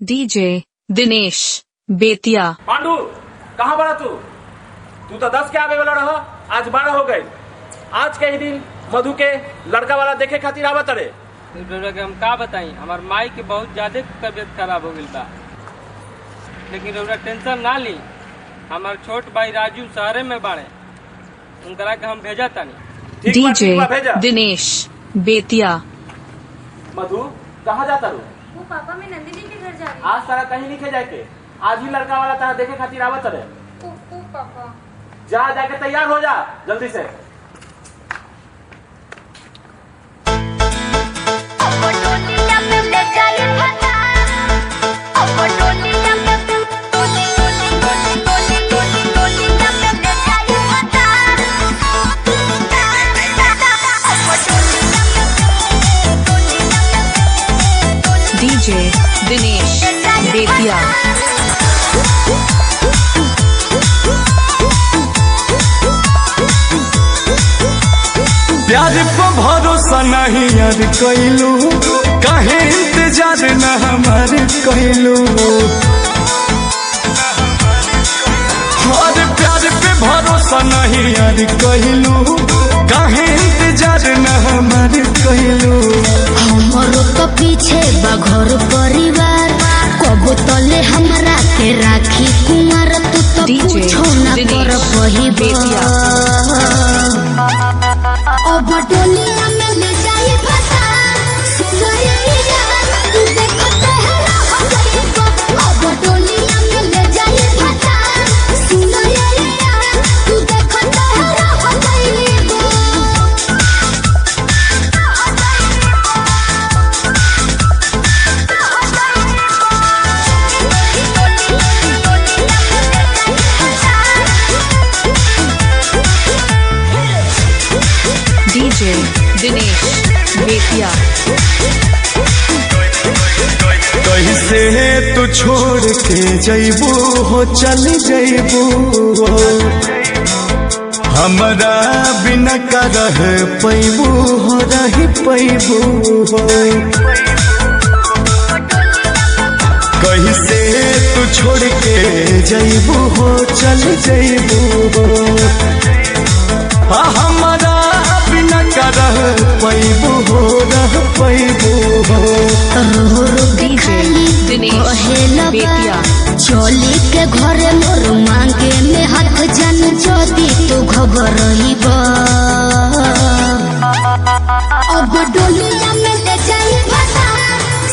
DJ Dinesh Bettiah. पांडू कहाँ बड़ा तू? तू तो 10 के आवे वाला रहा, आज 12 हो गए। आज के ही दिन मधु के लड़का वाला देखे खातिर आवत रे। हम का बताई, हमार माई के बहुत ज्यादा तबीयत खराब हो गई बा, लेकिन रउरा टेंशन ना ली। हमार छोट भाई राजू शहरे में बाड़े, उनकरा के हम भेजा तानी। डीजे दिनेश बेतिया। मधु कहाँ जाता रू? वो पापा मैं नंदिनी के घर जा रही हूँ। आज सारा कहीं नहीं जाए के, आज ही लड़का वाला तारा देखे खातिर आवत रे। ओ पापा जा जाके तैयार हो जा जल्दी से। डीजे दिनेश बेतिया। प्यार पर भरोसा नहीं यार कैलू, काहे इंतजार न हमार कैलू। और प्यार पे भरोसा नहीं यार कैलू, काहे इंतजार न हमार कैलू। हमरो तो पीछे बा घर परिवार, कबो तले हमरा के राखी कुमार। तू तो पूछो ना कर वही बेतिया। अब डोलिया में ले जाई फसा, सुनो ये यार तू देखो तेरा हो गई बा। अब डोलिया में ले जाई फसा, सुनो ये यार तू देखो तेरा हो गई बा। डीजे दिनेश बेतिया। कैसे तू छोड़ के जैबू हो, चल जैबू हो। हमरा बिना का रह पैबू हो, रह पैबू हो। कैसे तू छोड़ के जैबू हो, चल जैबू हो। हमारा बिना का रह पैबू हो, रह पैबू हो। डीजे दिनेश बेतिया। चोली के घरे मोर मांगे में हाथ जन ज्योति तू घबरइब। अब डोलिया में ले जाई फसा,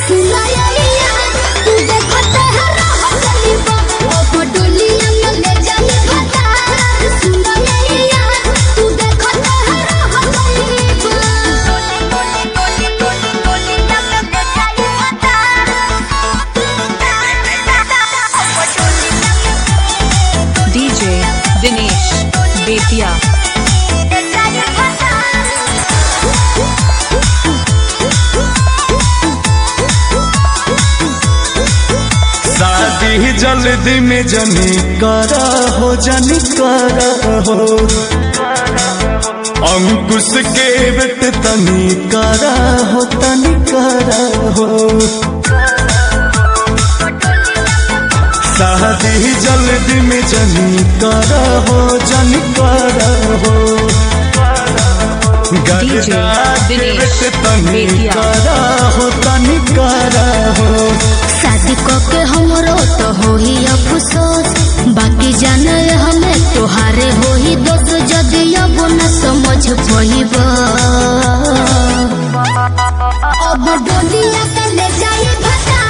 सुनो ये यार तू देखो तेरा हो गई बा। अब डोलिया में ले जाई फसा, सुनो ये यार तू देखो तेरा हो गई बा। डीजे दिनेश बेतिया। शादी जल्दी में जनी करा हो, जनी करा हो। अंकुश के बेट तनी करा हो, तनी करा हो। शादी जल्दी में जनी करा हो, जनी करा हो। डीजे दिनेश तनी बेतिया। करा हो, तनी करा हो। शादी के हमरो तो हो ही अफसोस, बाकी जाने हमें तोहारे हो ही दोस्त। जदि अब न समझ पाइब, अब डोलिया के ले जाई फसा,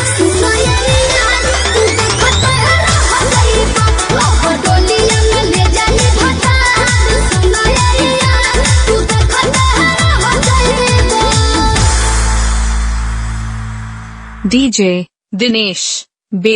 सुनो ये यार तू देखो तेरा हो गई बा। अब डोलिया में ले जाई फसा, सुनो ये यार तू देखो तेरा हो गई बा। डीजे दिनेश बेतिया।